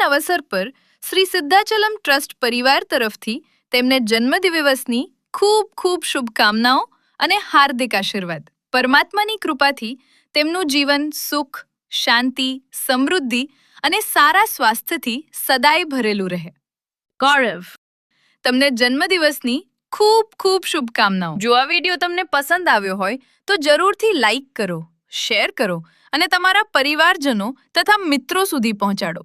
અવસર પર શ્રી સિદ્ધાચલમ ટ્રસ્ટ પરિવાર તરફથી તેમને જન્મદિવસની ખૂબ ખૂબ શુભકામનાઓ અને હાર્દિક આશીર્વાદ. પરમાત્માની કૃપાથી તેમનું જીવન સુખ, શાંતિ, સમૃદ્ધિ અને સારા સ્વાસ્થ્યથી સદાય ભરેલું રહે. ગૌરવ, તમને જન્મદિવસની ખૂબ ખૂબ શુભકામનાઓ. જો આ વિડીયો તમને પસંદ આવ્યો હોય તો જરૂરથી લાઈક કરો, શેર કરો અને તમારા પરિવારજનો તથા મિત્રો સુધી પહોંચાડો.